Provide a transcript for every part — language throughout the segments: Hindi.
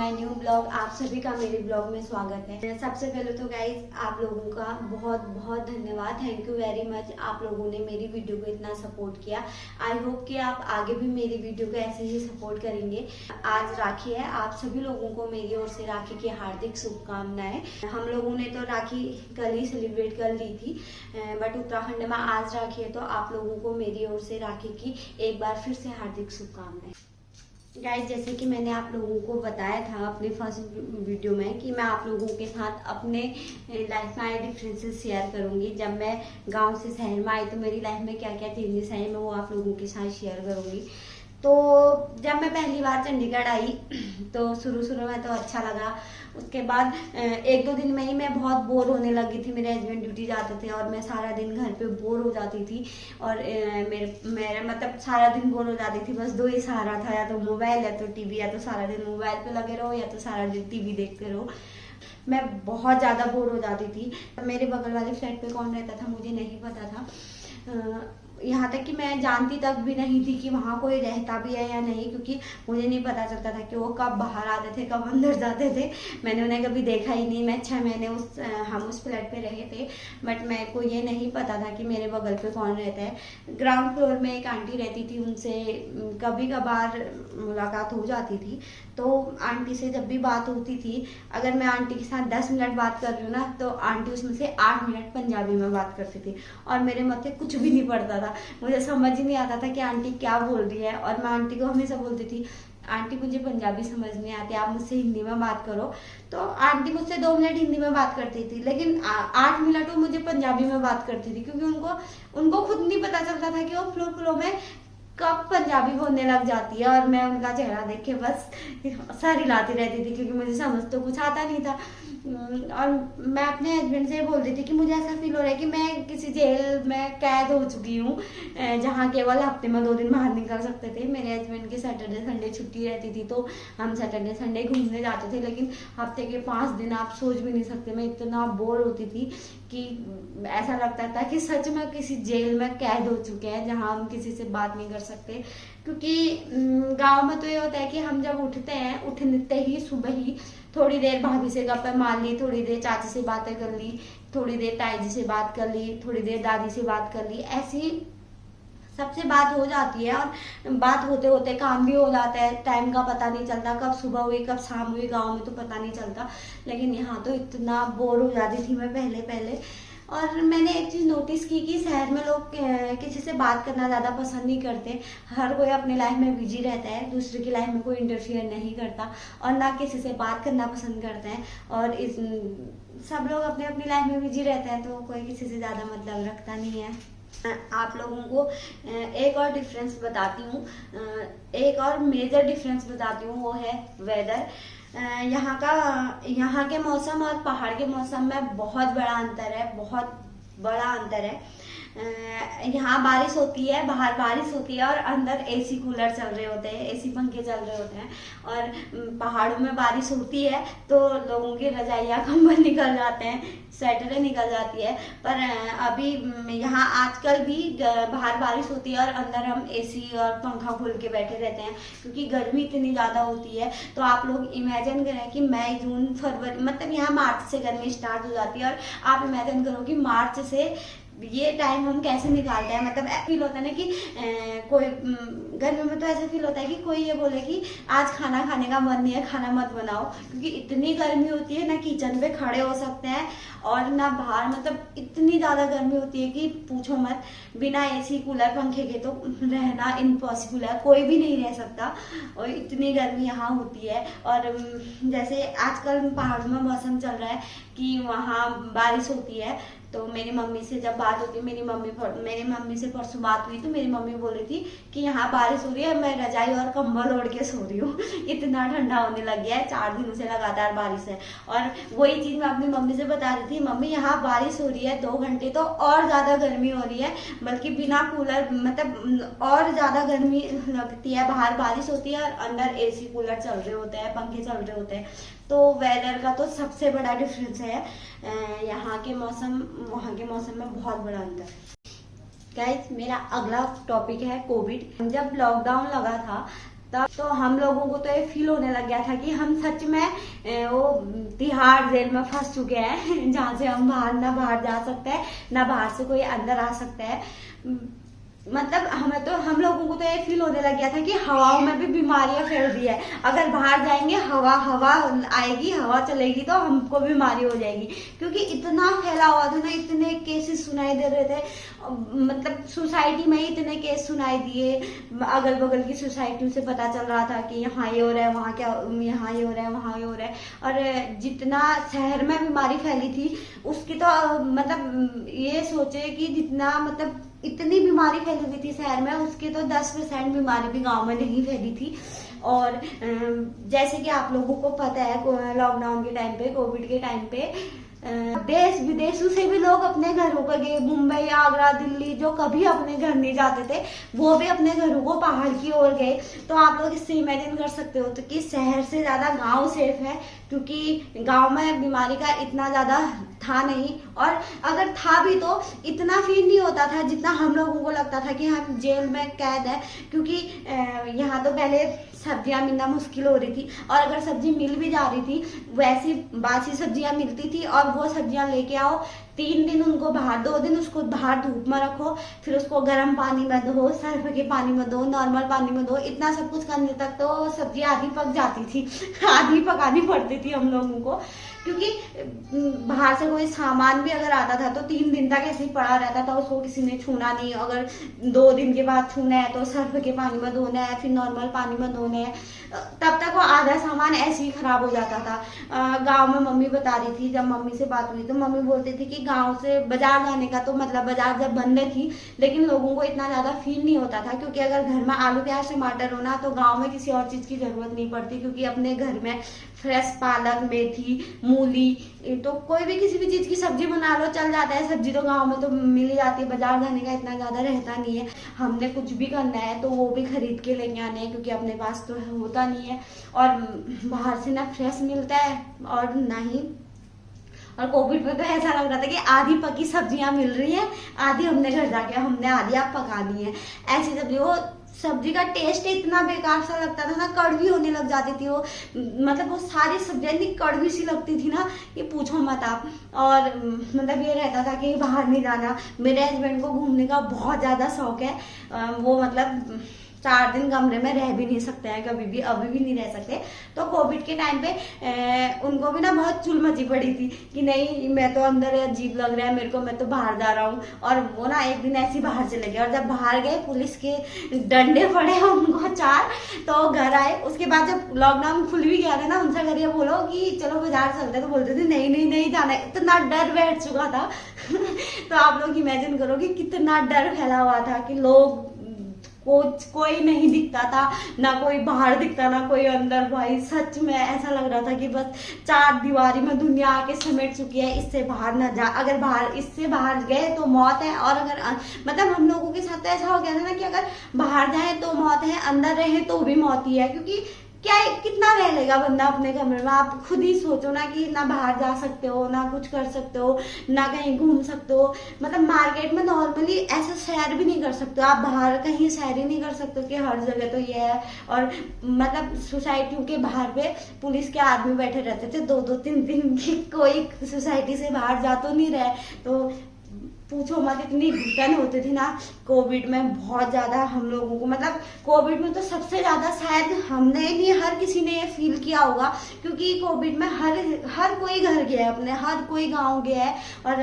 My new blog. आप सभी का मेरे ब्लॉग में स्वागत है। सबसे पहले तो गाइज आप लोगों का बहुत बहुत धन्यवाद, थैंक यू वेरी मच। आप लोगों ने मेरी वीडियो को इतना सपोर्ट किया। आई होप कि आप आगे भी मेरी वीडियो को ऐसे ही सपोर्ट करेंगे। आज राखी है, आप सभी लोगों को मेरी ओर से राखी की हार्दिक शुभकामनाएं। हम लोगों ने तो राखी कल ही सेलिब्रेट कर ली थी, बट उत्तराखंड में आज राखी है, तो आप लोगों को मेरी ओर से राखी की एक बार फिर से हार्दिक शुभकामनाएं। गाइस, जैसे कि मैंने आप लोगों को बताया था अपने फर्स्ट वीडियो में कि मैं आप लोगों के साथ अपने लाइफ में आए डिफरेंसेस शेयर करूंगी। जब मैं गांव से शहर में आई तो मेरी लाइफ में क्या क्या चेंजेस आए मैं वो आप लोगों के साथ शेयर करूंगी। तो जब मैं पहली बार चंडीगढ़ आई तो शुरू में तो अच्छा लगा। उसके बाद एक दो दिन में ही मैं बहुत बोर होने लगी थी। मेरे हस्बैंड ड्यूटी जाते थे और मैं सारा दिन घर पे बोर हो जाती थी। और मेरे मतलब सारा दिन बोर हो जाती थी। बस दो ही सहारा था, या तो मोबाइल या तो टीवी। या तो सारा दिन मोबाइल पे लगे रहो या तो सारा दिन टीवी देखते रहो। मैं बहुत ज़्यादा बोर हो जाती थी। मेरे बगल वाले फ्लैट पे कौन रहता था मुझे नहीं पता था। यहाँ तक कि मैं जानती तक भी नहीं थी कि वहाँ कोई रहता भी है या नहीं, क्योंकि मुझे नहीं पता चलता था कि वो कब बाहर आते थे कब अंदर जाते थे। मैंने उन्हें कभी देखा ही नहीं। मैं 6 महीने हम उस फ्लैट पे रहे थे, बट मेरे को ये नहीं पता था कि मेरे बगल पे कौन रहता है। ग्राउंड फ्लोर में एक आंटी रहती थी, उनसे कभी कभार मुलाकात हो जाती थी। तो आंटी से जब भी बात होती थी, अगर मैं आंटी के साथ 10 मिनट बात कर रही हूँ ना, तो आंटी उसमें से 8 मिनट पंजाबी में बात करती थी और मेरे मत्थे कुछ भी नहीं पड़ता था। मुझे समझ ही नहीं आता था कि आंटी क्या बोल रही है। और मैं आंटी को हमेशा बोलती थी, आंटी मुझे पंजाबी समझ नहीं आती, आप मुझसे हिंदी में बात करो। तो आंटी मुझसे 2 मिनट हिंदी में बात करती थी, लेकिन 8 मिनट वो मुझे पंजाबी में बात करती थी, क्योंकि उनको खुद नहीं पता चलता था कि वो फ्लो में कब पंजाबी बोलने लग जाती है। और मैं उनका चेहरा देख के बस सर हिलाती रहती थी, क्योंकि मुझे समझ तो कुछ आता नहीं था। और मैं अपने हस्बैंड से बोलती थी कि मुझे ऐसा फील हो रहा है कि मैं किसी जेल में कैद हो चुकी हूँ, जहाँ केवल हफ्ते में 2 दिन बाहर निकल सकते थे। मेरे हस्बैंड की सैटरडे संडे छुट्टी रहती थी, तो हम सैटरडे संडे घूमने जाते थे। लेकिन हफ्ते के 5 दिन आप सोच भी नहीं सकते, मैं इतना बोर होती थी कि ऐसा लगता था कि सच में किसी जेल में कैद हो चुके हैं, जहाँ हम किसी से बात नहीं कर सकते। क्योंकि गांव में तो ये होता है कि हम जब उठते हैं, उठते ही सुबह ही थोड़ी देर भाभी से गप्पे मार ली, थोड़ी देर चाची से बातें कर ली, थोड़ी देर ताई जी से बात कर ली, थोड़ी देर दादी से बात कर ली। ऐसी सबसे बात हो जाती है और बात होते होते काम भी हो जाता है। टाइम का पता नहीं चलता, कब सुबह हुई कब शाम हुई गांव में तो पता नहीं चलता। लेकिन यहाँ तो इतना बोर हो जाती थी मैं पहले। और मैंने एक चीज़ नोटिस की कि शहर में लोग किसी से बात करना ज़्यादा पसंद नहीं करते। हर कोई अपनी लाइफ में बिजी रहता है, दूसरे की लाइफ में कोई इंटरफियर नहीं करता और ना किसी से बात करना पसंद करते हैं। और सब लोग अपने अपनी लाइफ में बिजी रहते हैं, तो कोई किसी से ज़्यादा मतलब रखता नहीं है। आप लोगों को एक और डिफरेंस बताती हूँ, एक और मेजर डिफरेंस बताती हूँ, वो है वेदर। यहाँ के मौसम और पहाड़ के मौसम में बहुत बड़ा अंतर है, बहुत बड़ा अंतर है। यहाँ बारिश होती है, बाहर बारिश होती है और अंदर एसी कूलर चल रहे होते हैं, एसी पंखे चल रहे होते हैं। और पहाड़ों में बारिश होती है तो लोगों की रजाइयाँ कंबल निकल जाते हैं, स्वेटरें निकल जाती है। पर अभी यहाँ आजकल भी बाहर बारिश होती है और अंदर हम एसी और पंखा खोल के बैठे रहते हैं, क्योंकि गर्मी इतनी ज़्यादा होती है। तो आप लोग इमेजिन करें कि मई जून फरवरी, मतलब यहाँ मार्च से गर्मी स्टार्ट हो जाती है। और आप इमेजिन करो कि मार्च से ये टाइम हम कैसे निकालते हैं। मतलब फील होता है ना कि कोई गर्मी में तो ऐसा फील होता है कि कोई ये बोले कि आज खाना खाने का मन नहीं है, खाना मत बनाओ, क्योंकि इतनी गर्मी होती है। ना किचन पे खड़े हो सकते हैं और ना बाहर, मतलब इतनी ज़्यादा गर्मी होती है कि पूछो मत। बिना एसी कूलर पंखे के तो रहना इम्पॉसिबल है, कोई भी नहीं रह सकता, और इतनी गर्मी यहाँ होती है। और जैसे आजकल पहाड़ों में मौसम चल रहा है कि वहाँ बारिश होती है, तो मेरी मम्मी से जब बात होती है, मेरी मम्मी से परसों बात हुई तो मेरी मम्मी बोल रही थी कि यहाँ बारिश हो रही है, मैं रजाई और कंबल ओढ़ के सो रही हूँ। इतना ठंडा होने लग गया है, 4 दिनों से लगातार बारिश है। और वही चीज मैं अपनी मम्मी से बता रही थी, मम्मी यहाँ बारिश हो रही है 2 घंटे तो और ज्यादा गर्मी हो रही है, बल्कि बिना कूलर, मतलब और ज्यादा गर्मी लगती है। बाहर बारिश होती है और अंदर एसी कूलर चल रहे होते हैं, पंखे चल रहे होते हैं। तो वेदर का तो सबसे बड़ा डिफरेंस है। यहाँ के मौसम वहाँ के मौसम में बहुत बड़ा अंतर। गाइस, मेरा अगला टॉपिक है कोविड। जब लॉकडाउन लगा था तो हम लोगों को तो ये फील होने लग गया था कि हम सच में वो तिहाड़ जेल में फंस चुके हैं जहाँ से हम बाहर जा सकते हैं, ना बाहर से कोई अंदर आ सकता है। मतलब हम लोगों को तो ये फील होने लग गया था कि हवाओं में भी बीमारियां फैल रही है। अगर बाहर जाएंगे हवा आएगी, हवा चलेगी तो हमको बीमारी हो जाएगी, क्योंकि इतना फैला हुआ था ना, इतने केसेस सुनाई दे रहे थे। मतलब सोसाइटी में ही इतने केस सुनाई दिए, अगल बगल की सोसाइटियों से पता चल रहा था कि यहाँ ये हो रहा है, वहाँ क्या, यहाँ ये हो रहा है, वहाँ ये हो रहा है। और जितना शहर में बीमारी फैली थी उसकी तो मतलब ये सोचे कि जितना मतलब इतनी बीमारी फैली हुई थी शहर में, उसकी तो 10% बीमारी भी गांव में नहीं फैली थी। और जैसे कि आप लोगों को पता है लॉकडाउन के टाइम पे, कोविड के टाइम पे देश विदेशों से भी लोग अपने घरों को गए। मुंबई, आगरा, दिल्ली जो कभी अपने घर नहीं जाते थे वो भी अपने घरों को पहाड़ की ओर गए। तो आप लोग इससे इमेजिन कर सकते हो तो कि शहर से ज्यादा गांव सेफ है, क्योंकि गांव में बीमारी का इतना ज्यादा था नहीं, और अगर था भी तो इतना फील नहीं होता था जितना हम लोगों को लगता था कि हम जेल में कैद है। क्योंकि यहाँ तो पहले सब्जियां मिलना मुश्किल हो रही थी, और अगर सब्जी मिल भी जा रही थी वैसी बासी सब्जियां मिलती थी, और वो सब्जियां लेके आओ, 3 दिन उनको बाहर, 2 दिन उसको बाहर धूप में रखो, फिर उसको गर्म पानी में धो, सर्फ के पानी में धो, नॉर्मल पानी में धो, इतना सब कुछ करने तक तो सब्जी आधी पक जाती थी आधी पकानी पड़ती थी हम लोगों को, क्योंकि बाहर से कोई सामान भी अगर आता था तो 3 दिन तक ऐसे ही पड़ा रहता था, उसको किसी ने छूना नहीं। अगर 2 दिन के बाद छूना है तो सर्फ के पानी में धोना है, फिर नॉर्मल पानी में धोना है, तब तक वो आधा सामान ऐसे ही खराब हो जाता था। गांव में मम्मी बता रही थी, जब मम्मी से बात हुई तो मम्मी बोलती थी कि गांव से बाजार जाने का तो मतलब बाजार जब बंद थी लेकिन लोगों को इतना ज्यादा फील नहीं होता था, क्योंकि अगर घर में आलू प्याज टमाटर होना तो गांव में किसी और चीज की जरूरत नहीं पड़ती, क्योंकि अपने घर में फ्रेश पालक, मेथी, मूली, तो कोई भी किसी भी चीज की सब्जी बना लो चल जाता है। सब्जी तो गांव में तो मिल ही जाती है, बाजार जाने का इतना ज्यादा रहता नहीं है। हमने कुछ भी करना है तो वो भी खरीद के लेके आने हैं, क्योंकि अपने पास तो होता नहीं है, और बाहर से ना फ्रेश मिलता है और ना ही। और कोविड में तो ऐसा लग रहा था कि आधी पकी सब्जियां मिल रही हैं, आधी हमने घर जाके हमने आधी आप पकानी है। ऐसी सब्जी, वो सब्जी का टेस्ट इतना बेकार सा लगता था ना, कड़वी होने लग जाती थी वो, मतलब वो सारी सब्जियां इतनी कड़वी सी लगती थी ना, ये पूछो मत आप। और मतलब ये रहता था कि बाहर नहीं जाना। मेरे हस्बैंड को घूमने का बहुत ज्यादा शौक है, वो मतलब 4 दिन कमरे में रह भी नहीं सकते हैं कभी भी, अभी भी नहीं रह सकते। तो कोविड के टाइम पे उनको भी ना बहुत चुल मची पड़ी थी कि नहीं मैं तो अंदर अजीब लग रहा है मेरे को, मैं तो बाहर जा रहा हूँ। और वो ना एक दिन ऐसे ही बाहर चले गए, और जब बाहर गए पुलिस के डंडे पड़े उनको 4, तो घर आए। उसके बाद जब लॉकडाउन खुल भी गया था ना, उनसे अगर ये बोलो कि चलो बाजार चलते तो बोलते थे नहीं जाना, इतना डर बैठ चुका था तो आप लोग इमेजिन करो कि कितना डर फैला हुआ था कि लोग कोई नहीं दिखता था, ना कोई बाहर दिखता ना कोई अंदर। भाई सच में ऐसा लग रहा था कि बस 4 दीवारी में दुनिया आके समेट चुकी है, इससे बाहर ना जा। अगर इससे बाहर गए तो मौत है, और अगर मतलब हम लोगों के साथ तो ऐसा हो गया था ना कि अगर बाहर जाए तो मौत है, अंदर रहे तो भी मौत ही है। क्योंकि क्या कितना रह लेगा बंदा अपने कमरे में। आप खुद ही सोचो ना कि ना बाहर जा सकते हो, ना कुछ कर सकते हो, ना कहीं घूम सकते हो। मतलब मार्केट में नॉर्मली ऐसा सैर भी नहीं कर सकते हो आप, बाहर कहीं सैर ही नहीं कर सकते हो कि हर जगह तो ये है। और मतलब सोसाइटियों के बाहर पे पुलिस के आदमी बैठे रहते थे 2-2, 3-3 की, कोई सोसाइटी से बाहर जा तो नहीं रहे। तो पूछो मत, इतनी घुटन होती थी ना कोविड में, बहुत ज्यादा हम लोगों को। मतलब कोविड में तो सबसे ज्यादा शायद हमने नहीं, हर किसी ने ये फील किया होगा, क्योंकि कोविड में हर कोई घर गया है अपने, हर कोई गांव गया है। और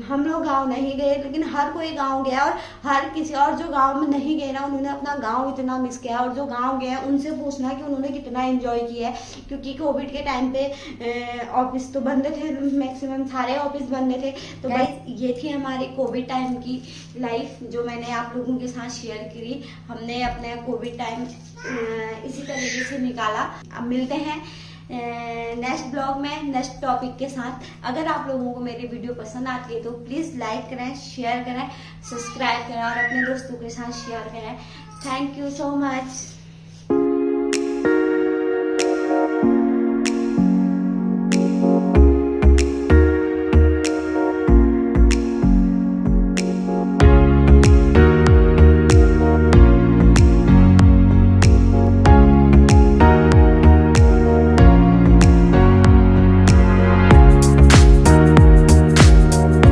हम लोग गांव नहीं गए, लेकिन हर कोई गांव गया। और हर किसी, और जो गांव में नहीं गए ना उन्होंने अपना गांव इतना मिस किया। और जो गांव गए उनसे पूछना कि उन्होंने कितना एंजॉय किया है, क्योंकि कोविड के टाइम पे ऑफिस तो बंद थे, मैक्सिमम सारे ऑफिस बंद थे। तो भाई ये थी हमारी कोविड टाइम की लाइफ जो मैंने आप लोगों के साथ शेयर करी। हमने अपने कोविड टाइम इसी तरीके से निकाला। अब मिलते हैं नेक्स्ट ब्लॉग में नेक्स्ट टॉपिक के साथ। अगर आप लोगों को मेरी वीडियो पसंद आती है तो प्लीज लाइक करें, शेयर करें, सब्सक्राइब करें और अपने दोस्तों के साथ शेयर करें। Thank you so much.